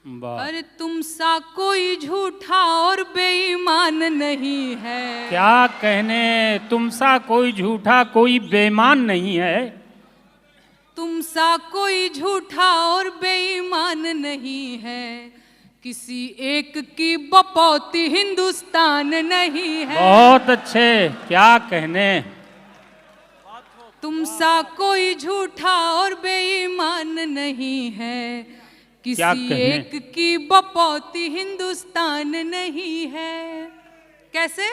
वाह। अरे तुम सा कोई झूठा और बेईमान नहीं है। क्या कहने, तुम सा कोई झूठा कोई बेईमान नहीं है। तुम सा कोई झूठा और बेईमान नहीं है, किसी एक की बपौती हिंदुस्तान नहीं है। बहुत अच्छे, क्या कहने। तुम सा कोई झूठा और बेईमान नहीं है, किसी एक की बपौती हिंदुस्तान नहीं है। कैसे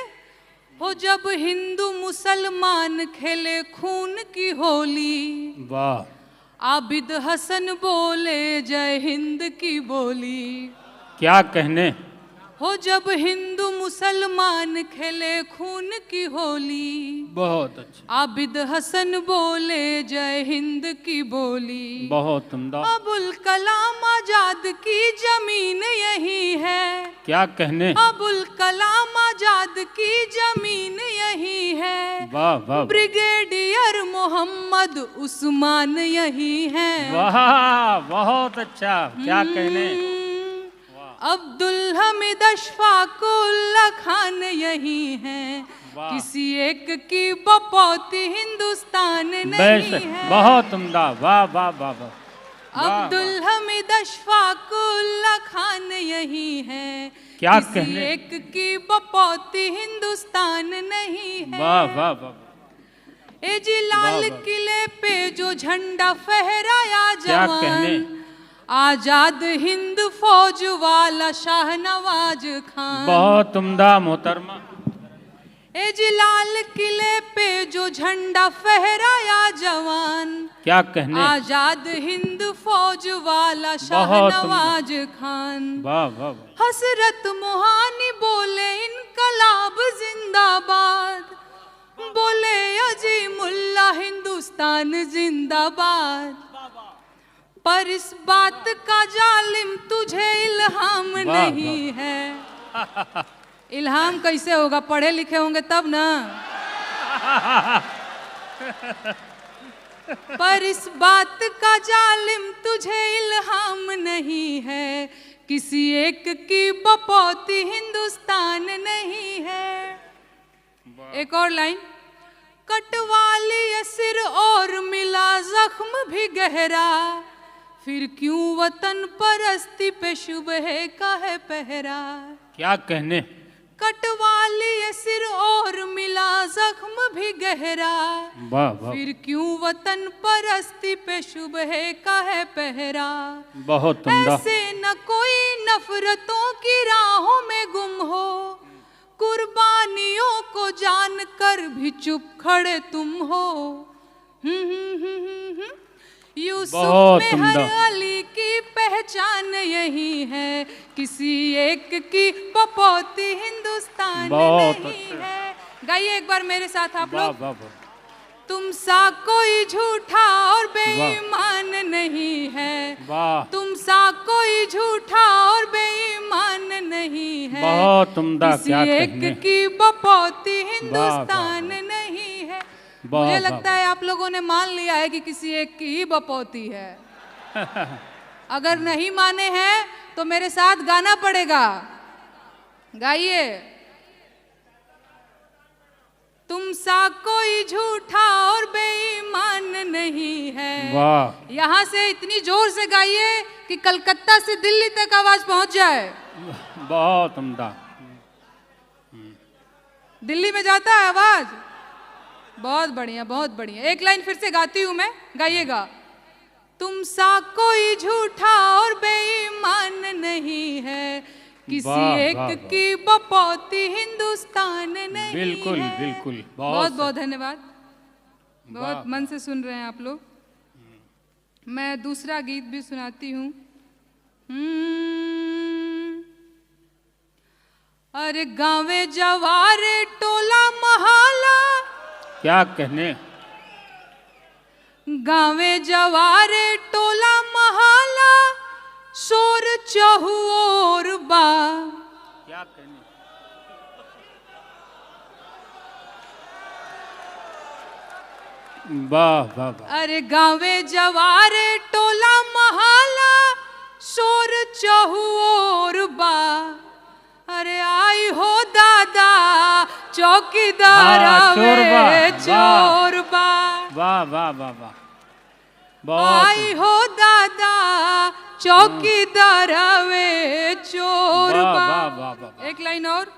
हो, जब हिंदू मुसलमान खेले खून की होली, वाह। आबिद हसन बोले जय हिंद की बोली। क्या कहने। हो जब हिंदू मुसलमान खेले खून की होली, बहुत अच्छे। आबिद हसन बोले जय हिंद की बोली। बहुत उम्दा। अबुल कलाम आजाद की जमीन यही है। क्या कहने। अबुल कलाम आजाद की जमीन यही है। वाह वाह। ब्रिगेडियर मोहम्मद उस्मान यही है। वाह, बहुत अच्छा, क्या कहने। अब्दुल हमीद अशफाकुल्ला खान यही है, किसी एक की बपौती हिंदुस्तान नहीं है। बहुत उम्दा, वाह वाह वाह वाह। अब्दुल हमीद अशफाकुल्ला खान यही है, क्या किसी कहने। एक की बपौती हिंदुस्तान नहीं है। वाह वाह वाह। ए जी लाल किले पे जो झंडा फहराया क्या कहने। जवान, आजाद हिंद फौज वाला शाहनवाज खान। बहुत उम्दा मोहतरमा। ए जी लाल किले पे जो झंडा फहराया जवान, क्या कहने। आजाद हिंद फौज वाला शाहनवाज खान। वाह वाह वाह। हसरत मोहानी बोले इनकलाब जिंदाबाद, बोले अजीमुल्ला हिंदुस्तान जिंदाबाद। पर इस बात का जालिम तुझे इल्हाम नहीं है। इल्हाम कैसे होगा, पढ़े लिखे होंगे तब ना। पर इस बात का जालिम तुझे इल्हाम नहीं है, किसी एक की बपौती हिंदुस्तान नहीं है। एक और लाइन। कटवाली सिर और मिला जख्म भी गहरा, फिर क्यों वतन परस्ती पे शुबह का है पहरा। क्या कहने। कटवाली सिर और मिला जख्म भी गहरा, वाह वाह। फिर क्यों वतन परस्ती पे शुबह का है पहरा। बहुत उम्दा। ऐसे न कोई नफरतों की राहों में गुम हो, कुर्बानियों को जानकर भी चुप खड़े तुम हो। यूसुफ में हर अली की पहचान यही है, किसी एक की बपौती हिंदुस्तान नहीं है। गाइए एक बार मेरे साथ आप लोग। तुम सा कोई झूठा और बेईमान नहीं है। तुम सा कोई झूठा और बेईमान नहीं है। बहुत उम्दा, क्या कहने। किसी एक की बपौती हिंदुस्तान नहीं है। मुझे लगता है आप लोगों ने मान लिया है कि किसी एक की ही बपौती है। अगर नहीं माने हैं तो मेरे साथ गाना पड़ेगा। गाइए। तुम सा कोई झूठा और बेईमान नहीं है। वाह। यहाँ से इतनी जोर से गाइए कि कलकत्ता से दिल्ली तक आवाज पहुंच जाए। बहुत उम्दा। दिल्ली में जाता है आवाज। बहुत बढ़िया, बहुत बढ़िया। एक लाइन फिर से गाती हूं मैं, गाइएगा। तुम सा कोई झूठा और बेईमान नहीं है, किसी एक की बपौती हिंदुस्तान नहीं। बिल्कुल बिल्कुल। बहुत बहुत धन्यवाद। बहुत मन से सुन रहे हैं आप लोग। मैं दूसरा गीत भी सुनाती हूँ। अरे गाँवे जवारे टोला महाला। क्या कहने। गाँवे जवारे टोला महाला, शोर चहुओर बा। क्या कहने। वाह वाह वाह। अरे गाँवे जवारे टोला महाला, शोर चहु चौकीदार हाँ, चोर बा, आवे वाह। चोर बा। वाह वाह वाह वाह, बहुत आई हो दादा चौकीदार आवे चोर वाह, बा। वाह, वाह, वाह। एक लाइन और।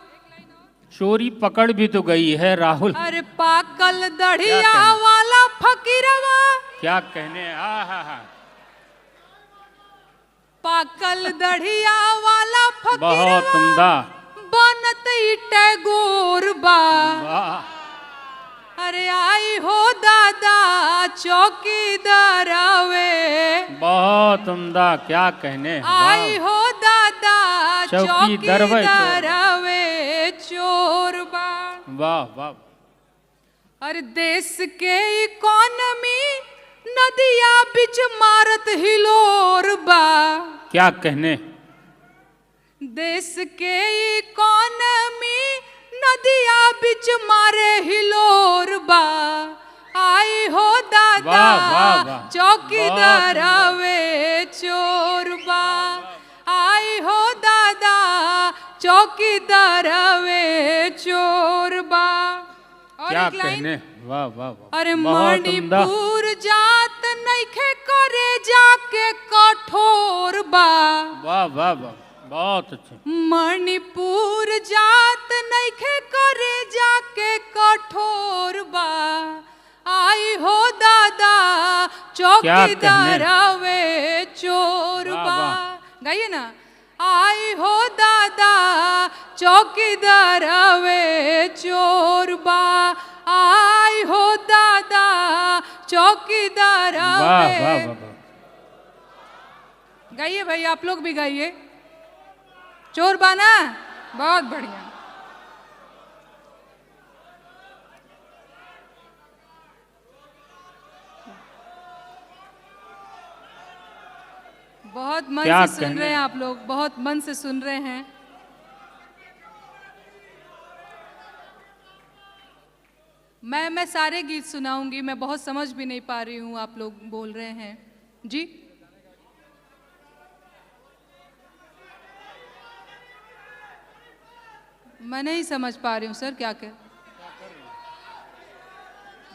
चोरी पकड़ भी तो गई है राहुल। अरे पाकल क्या दढ़िया कहना? वाला फकीरवा, क्या कहने, हा हा हा, पाकल दढ़िया वाला बहुत फकीरवा उम्दा, बनत टैगोर बा। वाह, अरे आई हो दादा चौकीदार आवे, बहुत उम्दा, क्या कहने, आई वाह, हो दादा चौकीदार वे चौकीदार चोर। आवे चोर बा। वाह वाह, अरे देश के इकोनॉमी नदिया बिच मारत हिलोर बा। क्या कहने, देश के इकोनॉमी नदिया बिच मारे हिलोर बा। आई हो दादा वाह, वाह, वाह। चौकीदार बहुत आवे चोर बा। आई हो दादा चौकीदार आवे चोर बा। और क्या एक लाइन। कहने, वाह वाह वाह, अरे बहुत उम्दा, मणिपुर जात नइखे करे जाके कठोर बा। वाह वाह वाह, बहुत अच्छे, मणिपुर जात नइखे करे जाके कठोर बा। आई हो दादा चौकीदार कहने? आवे चोर वाह, बा। वाह। गाइए ना। आई हो दादा चौकीदार आवे चोर बा। आई हो दादा चौकीदार वाह वाह आवे। वाह वाह, गाइए भाई, आप लोग भी गाइए। चोर बाना, बहुत बढ़िया। बहुत मन क्या से सुन कहने? रहे हैं आप लोग, बहुत मन से सुन रहे हैं। मैं सारे गीत सुनाऊंगी, मैं बहुत समझ भी नहीं पा रही हूँ, आप लोग बोल रहे हैं जी। मैं नहीं समझ पा रही हूँ सर, क्या कह।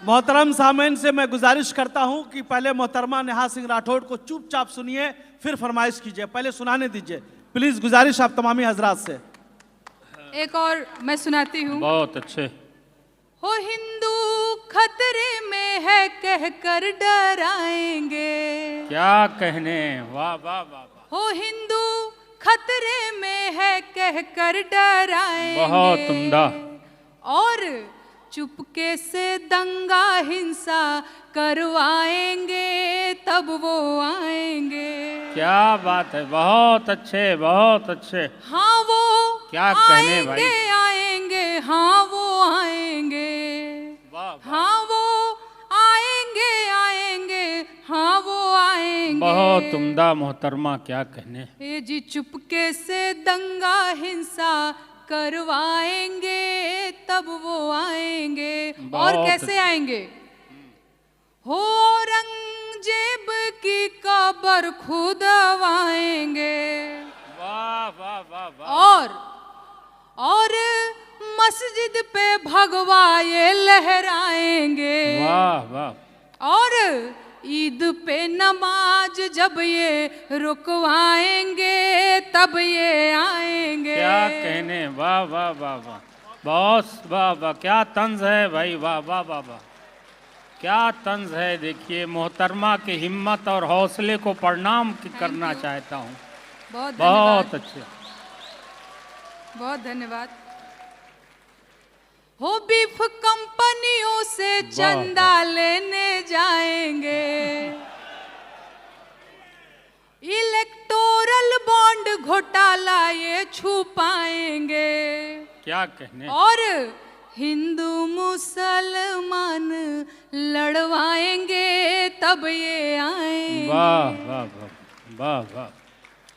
मोहतरम सामीन से मैं गुजारिश करता हूं कि पहले मोहतरमा नेहा सिंह राठौड़ को चुपचाप सुनिए, फिर फरमाइश कीजिए, पहले सुनाने दीजिए प्लीज। गुजारिश आप तमामी हजरात से। एक और मैं सुनाती हूँ। बहुत अच्छे, हो हिंदू खतरे में है कहकर डराएंगे। क्या कहने, वाह वाह वाह वाह, हो हिंदू खतरे में है कहकर डराएंगे। बहुत उम्दा, और चुपके से दंगा हिंसा करवाएंगे तब वो आएंगे। क्या बात है, बहुत अच्छे, बहुत अच्छे, हाँ वो क्या कहने आएंगे, भाई। आएंगे, हाँ वो आएंगे। वाह वाह, हाँ वो आएंगे, आएंगे, हाँ वो आएंगे। बहुत उम्दा मोहतरमा, क्या कहने, ये जी चुपके से दंगा हिंसा करवाएंगे तब वो आएंगे। और बहुत कैसे आएंगे? हो औरंगजेब की कब्र खुदवाएंगे। वाह वाह वाह वाह, और मस्जिद पे भगवा ये लहराएंगे। वाह वाह, और ईद पे नमाज जब ये रुकवाएंगे तब ये आएंगे। क्या कहने, वाह वाह वाह वाह, बहुत वाह वाह, क्या तंज है भाई, वाह वाह वाह वाह, क्या तंज है। देखिए मोहतरमा के हिम्मत और हौसले को प्रणाम करना you. चाहता हूँ, बहुत बहुत धन्यवाद, अच्छे, बहुत धन्यवाद। हो बीफ कंपनियों से चंदा लेने जाएंगे। इलेक्टोरल बॉन्ड घोटाला ये छुपाएंगे। क्या कहने, और हिंदू मुसलमान लड़वाएंगे तब ये आएंगे। वाह वाह वाह वाह वाह,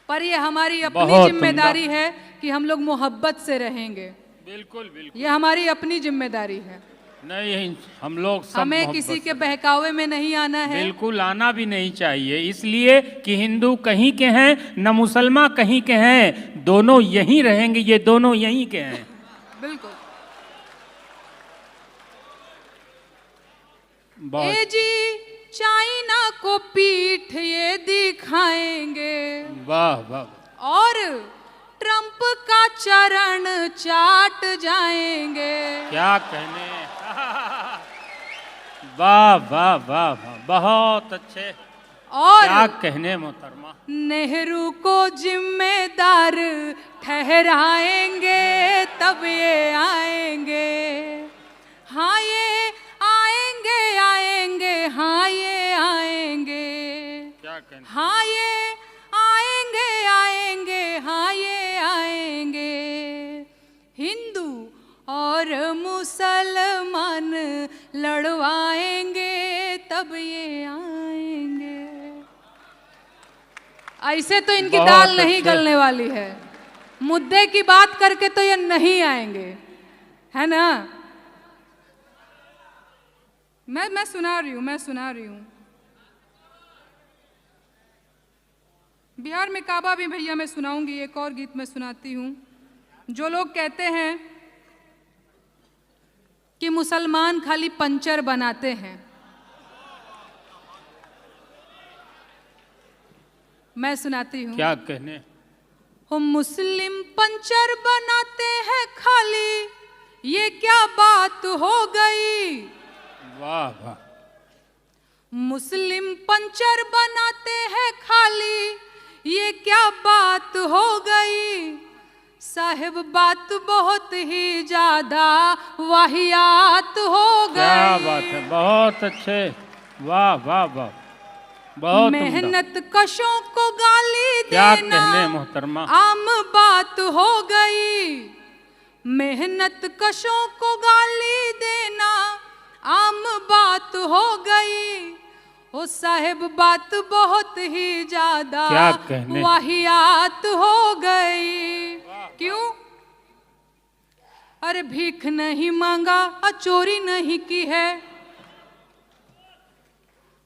पर ये हमारी अपनी बहुत जिम्मेदारी है कि हम लोग मोहब्बत से रहेंगे। बिल्कुल बिल्कुल, ये हमारी अपनी जिम्मेदारी है। नहीं हम लोग सब हमें मोहब्बत किसी के से- बहकावे में नहीं आना है। बिल्कुल आना भी नहीं चाहिए, इसलिए कि हिंदू कहीं के हैं न मुसलमान कहीं के हैं, दोनों यहीं रहेंगे, ये दोनों यहीं के हैं। बिल्कुल। ए जी चाइना को पीठ ये दिखाएंगे, वाह वाह, और ट्रंप का चरण चाट जाएंगे। क्या कहने, वाह वाह वाह वाह, बहुत अच्छे, और क्या कहने मोहतरमा। नेहरू को जिम्मेदार ठहराएंगे तब ये आएंगे, हाँ ये आएंगे आएंगे, हाँ ये आएंगे, क्या कहने, हाँ ये आएंगे आएंगे, हाँ ये आएंगे। हिंदू और मुसलमान लड़वाएंगे तब ये आएंगे। ऐसे तो इनकी बहुत दाल नहीं अच्छे। गलने वाली है, मुद्दे की बात करके तो ये नहीं आएंगे, है ना। मैं सुना रही हूँ। बिहार में काबा भी भैया मैं सुनाऊंगी, एक और गीत मैं सुनाती हूँ। जो लोग कहते हैं कि मुसलमान खाली पंचर बनाते हैं, मैं सुनाती हूँ। क्या कहने, हो मुस्लिम पंचर बनाते हैं खाली, ये क्या बात हो गई। वाह वाह, मुस्लिम पंचर बनाते हैं खाली, ये क्या बात हो गई। साहिब बात बहुत ही ज्यादा वाहियात हो गई। क्या बात है, बहुत अच्छे, वाह वाह वाह, बहुत उम्दा। मेहनत कशों को गाली क्या देना कहने मोहतरमा, आम बात हो गई। मेहनत कशों को गाली देना आम बात हो गई। ओ साहिब बात बहुत ही ज्यादा क्या कहने, वाहियात हो गई। क्यों? अरे भीख नहीं मांगा और चोरी नहीं की है।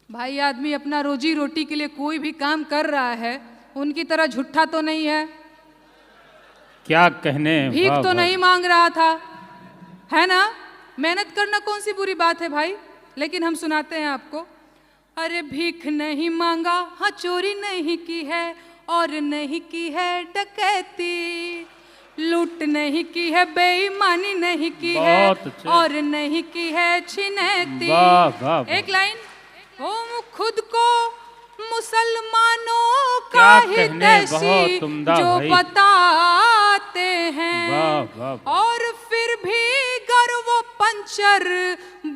भाई आदमी अपना रोजी रोटी के लिए कोई भी काम कर रहा है, उनकी तरह झूठा तो नहीं है। क्या कहने, भीख वाह तो वाह, नहीं मांग रहा था, है ना। मेहनत करना कौन सी बुरी बात है भाई, लेकिन हम सुनाते हैं आपको। अरे भीख नहीं मांगा, हाँ चोरी नहीं की है, और नहीं की है डकैती, लूट नहीं की है, बेईमानी नहीं की है, बहुत अच्छे। और नहीं की है छिनैती। वाह वाह वाह, एक लाइन, वो खुद को मुसलमानों का क्या ही कहने, देशी बहुत उम्दा जो भाई। बताते हैं, वाह वाह वाह, और फिर भी गर वो पंचर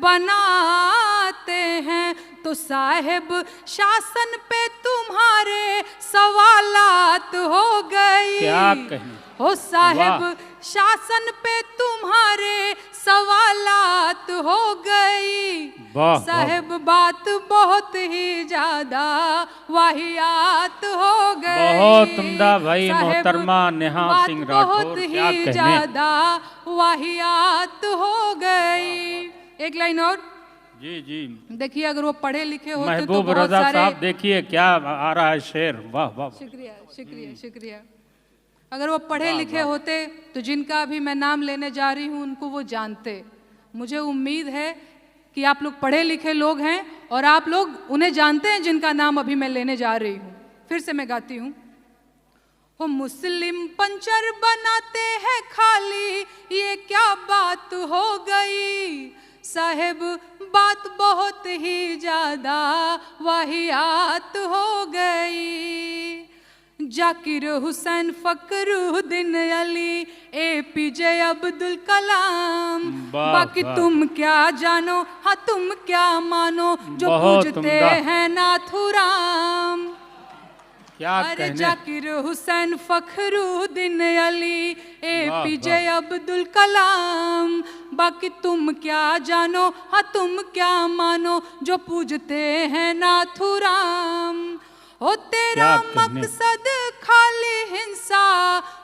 बनाते हैं। तो साहिब शासन पे तुम्हारे सवालात हो गई। क्या कहने, हो साहिब वाह। शासन पे तुम्हारे सवालात हो गई। वाह वाह, साहिब बात बहुत ही ज्यादा वाहियात हो गई। बहुत उम्दा भाई साहिब, मोहतरमा नेहा बात सिंह राठौर, बहुत क्या ही कहने, ज्यादा वाहियात हो गई। एक लाइन और जी जी, देखिए, अगर वो पढ़े लिखे होते तो महबूब बहुत रजा सारे। साहब देखिए क्या आ रहा है शेर, वाह वाह वाह, शुक्रिया शुक्रिया शुक्रिया। अगर वो पढ़े लिखे होते तो जिनका अभी मैं नाम लेने जा रही हूँ उनको वो जानते। मुझे उम्मीद है कि आप लोग पढ़े लिखे लोग हैं और आप लोग उन्हें जानते हैं जिनका नाम अभी मैं लेने जा रही हूँ। फिर से मैं गाती हूँ। वो मुस्लिम पंचर बनाते हैं खाली, ये क्या बात हो गई। साहिब बात बहुत ही ज्यादा वाहियात हो गई। जाकिर हुसैन फखरुद्दीन अली APJ अब्दुल कलाम, वाह, बाकी वाह। तुम क्या जानो, हाँ तुम क्या मानो, जो बहुत पूजते उम्दा। हैं नाथुराम। क्या अरे कहने, जाकिर हुसैन फखरुद्दीन अली APJ वाह। अब्दुल कलाम, बाकी तुम क्या जानो, हाँ तुम क्या मानो, जो पूजते हैं नाथुराम। ओ तेरा क्या कहने, मकसद खाली हिंसा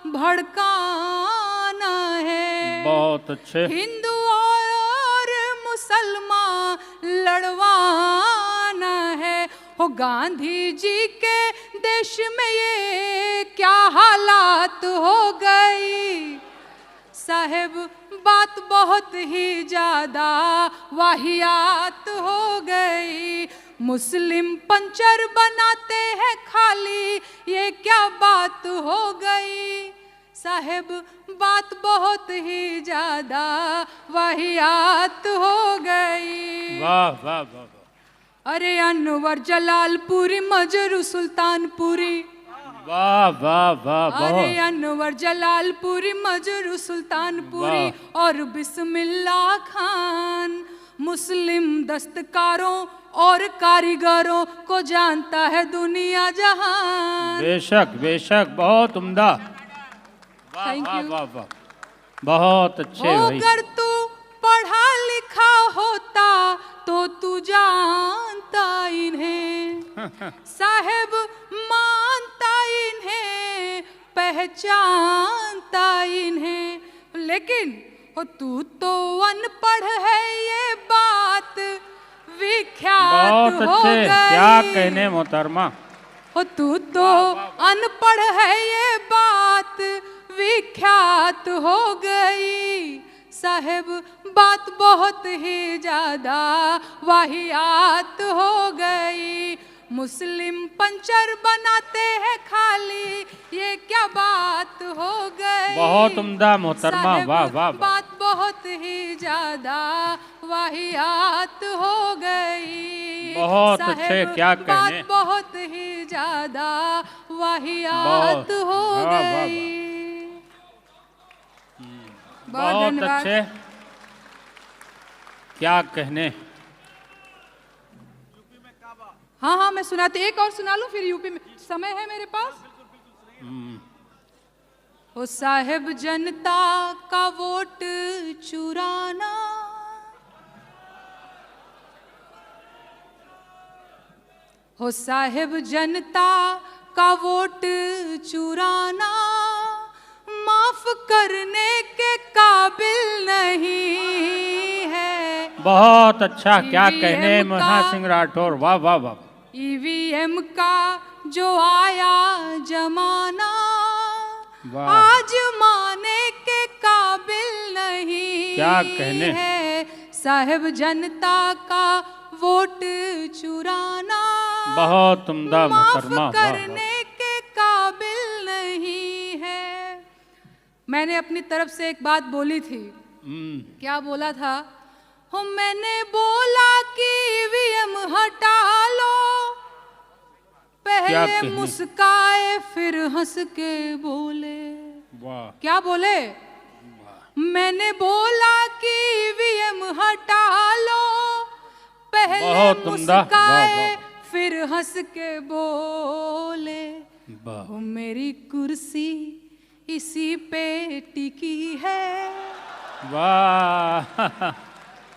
भड़काना है, बहुत अच्छे, हिंदू और मुसलमान लड़वाना है। हो गांधी जी के देश में ये क्या हालात हो गई। साहिब बात बात बहुत ही ज्यादा वाहियात हो गई। मुस्लिम पंचर बनाते हैं खाली, ये क्या बात हो गई। साहेब बात बहुत ही ज्यादा वाहियात हो गई। वाह वाह वाह वाह, अरे अनवर जलालपुरी मजरू सुल्तानपुरी, वाह वाह वाह, अरे बहुत अनवर जलालपुरी मजरू सुल्तानपुरी और बिस्मिल्ला खान मुस्लिम दस्तकारों और कारीगरों को जानता है दुनिया जहान। बेशक बेशक, बहुत उम्दा। वाह Thank वाह you. वाह वाह, बहुत अच्छे भाई। अगर तू पढ़ा लिखा होता तो तू जानता इन्हें, साहेब मानता इन्हें, पहचानता इन्हें, लेकिन तू तो अनपढ़ है, ये बात विख्यात बहुत हो अच्छे, गई। क्या कहने मोहतरमा। तू तो अनपढ़ है, ये बात विख्यात हो गई। साहेब बात बहुत ही ज्यादा वाहियात हो गई। मुस्लिम पंचर बनाते हैं खाली, ये क्या बात हो गई। बहुत उम्दा मोहतरमा, साहेब, वाह वाह वाह। बात बहुत ही ज्यादा वाहियात हो गई। बहुत साहेब, अच्छे, क्या कहने। बात बहुत ही ज्यादा वाहियात बहुत, हो वाह, वाह, वाह। गई। बहुत धन्यवाद। अच्छे, क्या कहने। हाँ हाँ मैं सुनाती, एक और सुना लूं फिर यूपी में समय है मेरे पास। ओ साहेब जनता का वोट चुराना, हो साहेब जनता का वोट चुराना माफ करने के काबिल नहीं है। बहुत अच्छा, क्या EVM कहने का- महा सिंह राठौर, वाह वाह वाह। ईवीएम का जो आया जमाना वाह। आज माने के काबिल नहीं क्या कहने। है। साहेब जनता का वोट चुराना बहुत उम्दा माफ मोहतरमा, वाह वाह। करने के काबिल नहीं है। मैंने अपनी तरफ से एक बात बोली थी। क्या बोला था? हो मैंने बोला कि ईवीएम हटा लो, क्या पहले कहने। मुस्काए फिर हंस के बोले। वाह, क्या बोले? मैंने बोला कि ईवीएम हटा लो, पहले बहुत उम्दा, वाह, मुस्काए वाह। फिर हंस के बोले। वाह। हो मेरी कुर्सी इसी पे टिकी है, वाह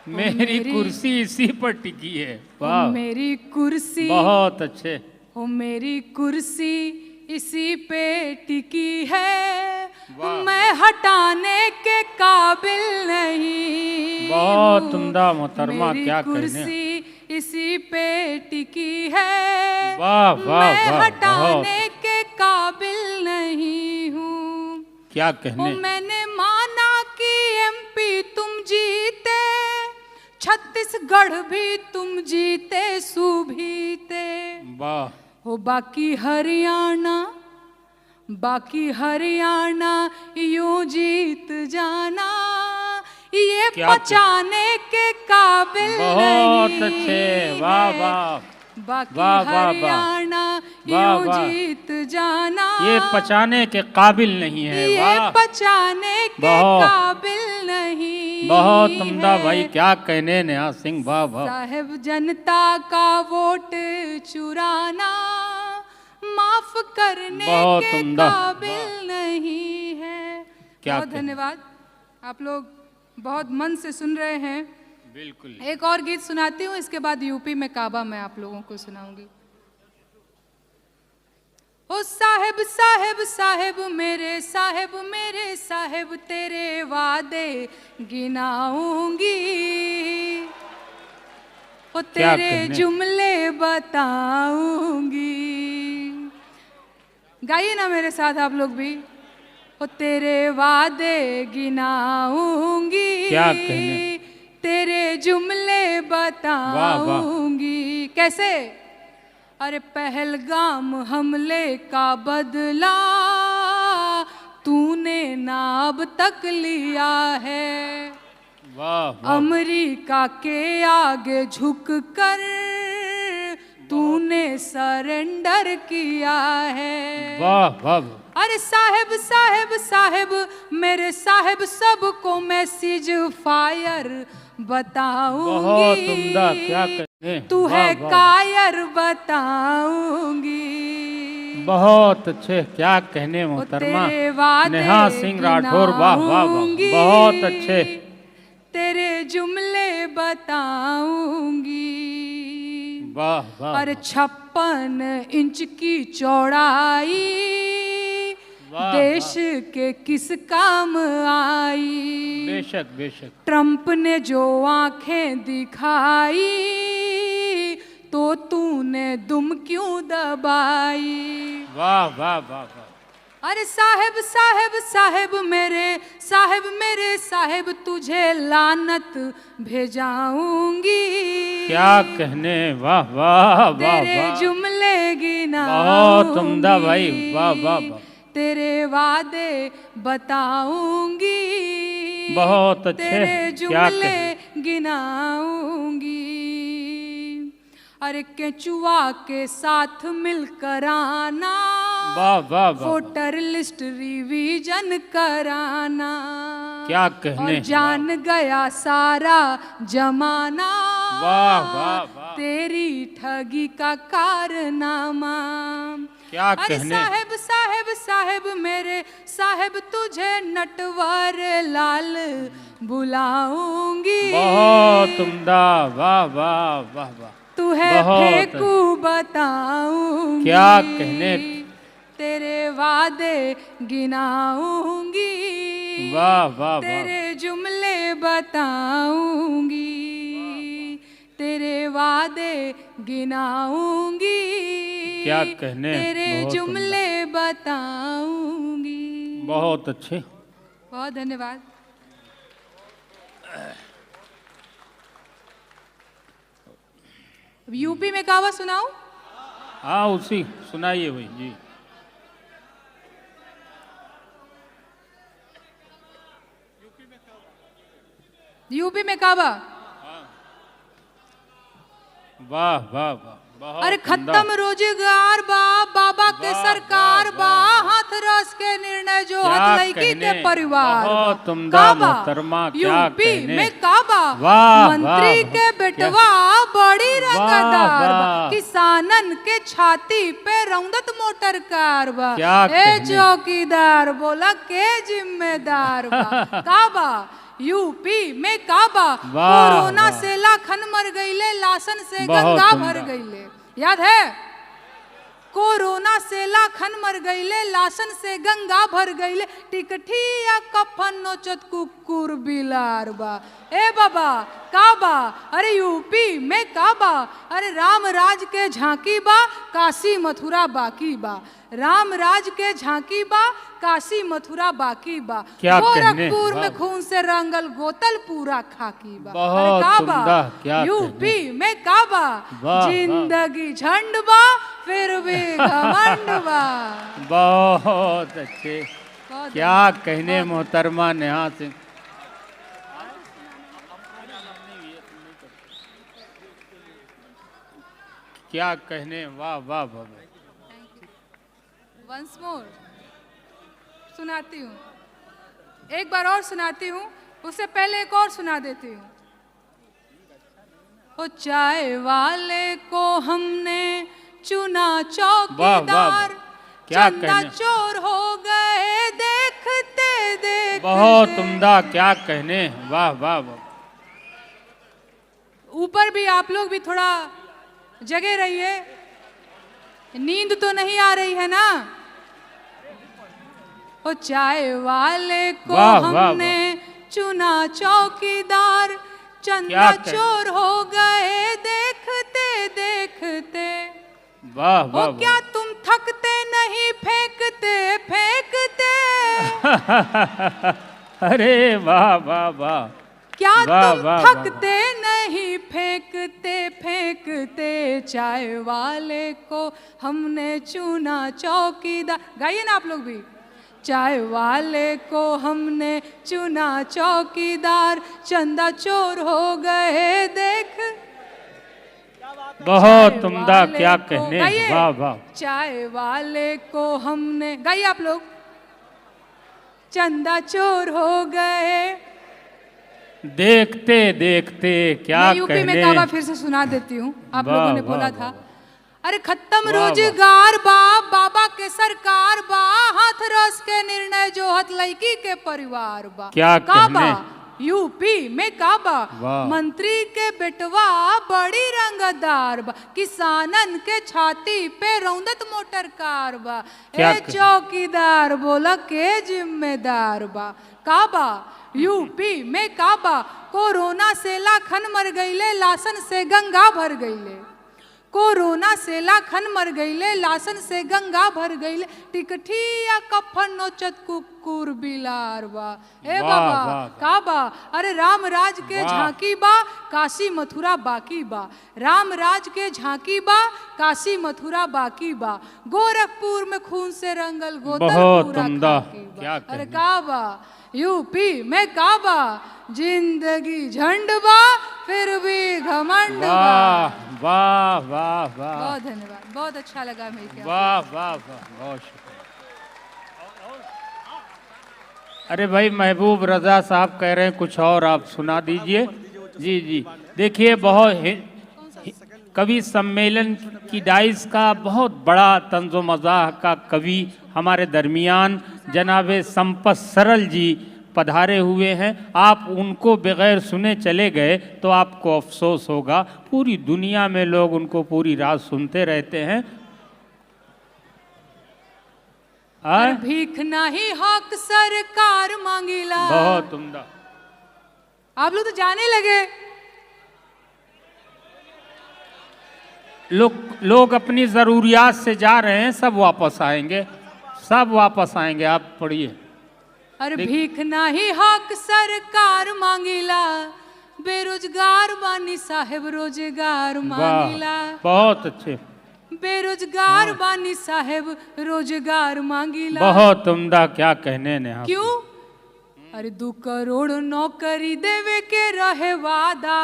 मेरी कुर्सी इसी पर टिकी है, हो वाह। मेरी कुर्सी, बहुत अच्छे, हो मेरी कुर्सी इसी पे टिकी है, वाह। मैं हटाने के काबिल नहीं। बहुत हूँ। उम्दा मोहतरमा, मेरी क्या कहने। कुर्सी इसी पे टिकी है, वाह, वाह, मैं वाह, हटाने के काबिल नहीं हूँ। क्या ओ कहने। मैंने माना कि एमपी तुम जीते, छत्तीसगढ़ भी तुम जीते सूबीते, वाह, हो बाकी हरियाणा यूं जीत जाना, ये क्या पचाने के काबिल बहुत नहीं अच्छे, वाह है। वाह। बाकी वाह, वाह, वाह। हरियाणा वाह, यूं वाह। जीत जाना, ये पचाने के काबिल नहीं है, ये वाह। पचाने के बहुत। काबिल नहीं बहुत उम्दा है। भाई, क्या कहने नेहा सिंह, वाह वाह। साहेब जनता का वोट चुराना माफ करने बहुत के उम्दा। काबिल नहीं है। क्या बहुत कहने। धन्यवाद, आप लोग बहुत मन से सुन रहे हैं। बिल्कुल। एक और गीत सुनाती हूँ, इसके बाद यूपी में काबा मैं आप लोगों को सुनाऊंगी। ओ साहेब साहेब साहेब मेरे साहेब तेरे वादे गिनाऊंगी, ओ क्या तेरे कहने। जुमले बताऊंगी। गाइए ना मेरे साथ आप लोग भी। ओ तेरे वादे गिनाऊंगी, क्या कहने, तेरे जुमले बताऊंगी। कैसे? अरे पहलगाम हमले का बदला तूने ना अब तक लिया है। वाह वाह, अमेरिका के आगे झुक कर तूने सरेंडर किया है। वाह वाह, अरे साहेब साहेब साहेब मेरे साहेब सबको मैसेज फायर बताऊंगी। बहुत उम्दा, क्या कहने, तू वाह, है वाह। कायर बताऊंगी। बहुत अच्छे, क्या कहने ओ मोहतरमा तेरे वादे नेहा सिंह राठौर, वाह वाह वाह, गिनाऊंगी, बहुत अच्छे। तेरे जुमले बताऊंगी। वाह वाह, और 56 इंच की चौड़ाई वाह, देश के किस काम आई। बेशक बेशक, ट्रंप ने जो आंखें दिखाई तो तूने दुम क्यों दबाई। वाह वाह वाह वाह, अरे साहेब साहेब साहेब मेरे साहेब तुझे लानत भेजाऊंगी। क्या कहने, वाह वाह वाह तेरे वाह, जुमले गिनाऊंगी। बहुत उम्दा भाई, वाह वाह वाह, तेरे वादे बताऊंगी। बहुत अच्छे, तेरे क्या जुमले कहने, गिनाऊंगी। अरे केचुआ के साथ मिलकर आना, वाह वाह वाह, वोटर लिस्ट रिवीजन कराना। क्या कहने, और जान गया सारा जमाना वाह वाह वाह, तेरी ठगी का कारनामा। क्या अरे कहने, साहेब साहेब साहेब मेरे साहेब तुझे नटवर लाल बुलाऊंगी। बहुत उम्दा, वाह वाह वाह वाह, तू है बहुत, फेंकू बताऊंगी। क्या कहने, तेरे वादे गिनाऊंगी। वाह वाह वाह, तेरे जुमले बताऊंगी। तेरे वादे गिनाऊंगी। क्या कहने, तेरे बहुत जुमले बताऊंगी। बहुत अच्छे। बहुत धन्यवाद। अब यूपी में कहावत सुनाऊं? हाँ उसी सुनाइए भाई जी। यूपी में कहावा। वाह वाह वाह, बहुत अरे उम्दा। खत्म रोजगार बा, बाबा के वाह, सरकार वाह, बा, वाह, हाथ रस के निर्णय जो क्या हथ लड़की के कहने, परिवार बहुत बा। उम्दा काबा, मोहतरमा, क्या यूपी कहने। में काबा, वाह, मंत्री वाह, के बेटवा बड़ी रंगदार बा, वाह। किसानन के छाती पे रौंदत मोटर कार बा। क्या ए कहने। चौकीदार बोला के जिम्मेदार बा। काबा यूपी में काबा, वाह, कोरोना वाह। से लाखन मर गईले, लाशन से बहुत गंगा भर उम्दा। गईले। याद है? कोरोना से लाखन मर गईले, लाशन से गंगा भर गईले, टिकठिया कफन नोचत कुकुर बिलार बा। ए बाबा काबा, अरे यूपी में काबा, अरे राम राज के झांकी बा, काशी मथुरा बाकी बा। राम राज के झांकी बा, काशी मथुरा बाकी बा। क्या कहने, गोरखपुर वाह। में खून से रंगल गोतल पूरा खाकी बा। बहुत अरे काबा, उम्दा, क्या यूपी में काबा, वाह, जिंदगी झंड बा फिर भी घमंड बा। बहुत अच्छे, बहुत क्या कहने मोहतरमा नेहा सिंह। क्या कहने, वाह वाह वाह, वंस मोर सुनाती हूँ, एक बार और सुनाती हूँ, उससे पहले एक और सुना देती हूँ। ओ चाय वाले को हमने चुना चौकीदार, क्या चंदा कहने। चोर हो गए देखते देखते। बहुत उम्दा, क्या कहने, वाह वाह वाह, ऊपर भी आप लोग भी थोड़ा जगे रहिए, नींद तो नहीं आ रही है ना। ओ चाय वाले को वाह, वाह, हमने चुना चौकीदार, चंदा क्या कह- चोर हो गए देखते देखते। वाह ओ वाह क्या तुम थकते नहीं फेंकते फेंकते। अरे वाह वाह वाह, क्या वाह, तुम वाह, थकते नहीं फेंकते फेंकते चाय वाले को हमने चुना चौकीदार। गाइए ना आप लोग भी। चाय वाले को हमने चुना चौकीदार, चंदा चोर हो गए देख। बहुत उम्दा, वाले क्या को- कहने, गाइए। वाह वाह। चाय वाले को हमने, गाइए आप लोग। चंदा चोर हो गए। देखते देखते क्या मैं यूपी में कहने। काबा फिर से सुना देती हूँ, आप वाह, लोगों ने वाह, बोला वाह, था। अरे खत्म वाह, रोजगार बा, बाबा के सरकार बा, हाथ रस के निर्णय जो हथ लड़की के परिवार बा। क्या काबा कहने। यूपी में काबा, वाह। मंत्री के बेटवा बड़ी रंगदार बा, किसानन के छाती पे रौंदत मोटर कार बा। क्या ए कहने। चौकीदार बोला के जिम्मेदार बा। काबा यूपी में काबा, कोरोना से लाखन मर गईले, लासन से गंगा भर गईले। कोरोना से लाखन मर गईले, लासन से गंगा भर गईले। टिकठिया कफन नोचत कुकुर बिलार बा। ए वाह, बाबा वाह, वाह। काबा, अरे राम राज के वाह। झांकी बा, काशी मथुरा बाकी बा। राम राज के झांकी बा, काशी मथुरा बाकी बा। गोरखपुर में खून से रंगल गोतर बहुत पूरा उम्दा, खाकी बा। क्या अरे कहने। काबा यूपी में काबा, जिंदगी झंड बा फिर भी घमंड बा। वाह वाह वाह वाह, बहुत धन्यवाद, बहुत अच्छा लगा मेरे क्या। वाह वाह वाह, बहुत शुक्रिया। अरे भाई महबूब रजा साहब कह रहे हैं कुछ और आप सुना दीजिए। जी जी, देखिए कवि सम्मेलन की डाइस का बहुत बड़ा तंज़ो मज़ाह का कवि हमारे दरमियान जनाब संपत सरल जी पधारे हुए हैं। आप उनको बगैर सुने चले गए तो आपको अफसोस होगा। पूरी दुनिया में लोग उनको पूरी रात सुनते रहते हैं। अरे भीख नहीं हक सरकार मांगिला। बहुत उम्दा। आप लोग तो जाने लगे। लोग अपनी ज़रूरियात से जा रहे हैं, सब वापस आएंगे, सब वापस आएंगे। आप पढ़िए। अरे भीख नहीं हक सरकार मांगिला, बेरोजगार बानी साहेब रोजगार मांगिला। वाह, बहुत अच्छे, बेरोजगार बानी साहेब रोजगार मांगिला। बहुत उम्दा, क्या कहने ने आप। क्यों? अरे 2 करोड़ नौकरी देवे के रहे वादा,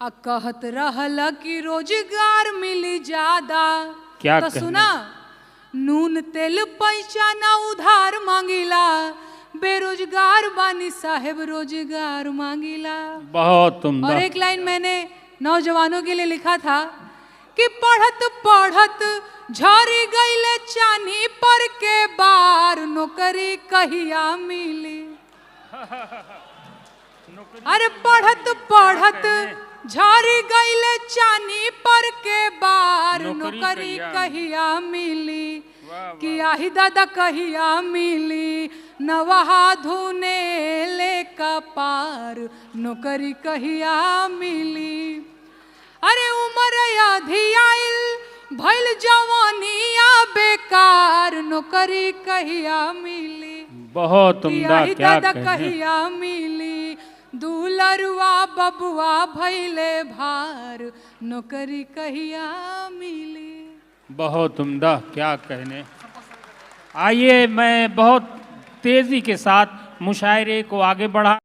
आ कहत रहल कि रोजगार मिली ज्यादा। क्या तो कहने। सुना, नून तेल पैसा ना उधार मांगिला, बेरोजगार बानी साहेब रोजगार मांगिला। बहुत उम्दा। और एक लाइन मैंने नौजवानों के लिए लिखा था कि पढ़त पढ़त झरी गईले चानी पर के बार, नौकरी कहिया मिली। अरे पढ़त पढ़त झरी गईले चानी पर के बार, नौकरी कहिया मिली। कि आही दादा कहिया मिली, नवहा धुने ले कपार, नौकरी कहिया मिली। अरे उमर आधी आइल भइल जवानिया बेकार, नौकरी कहिया मिली। बहुत उम्दा, क्या दादा कहने। कहिया मिली, दुलरुआ बबुआ भइले भार, नौकरी कहिया मिली। बहुत उम्दा, क्या कहने। आइए मैं बहुत तेज़ी के साथ मुशायरे को आगे बढ़ा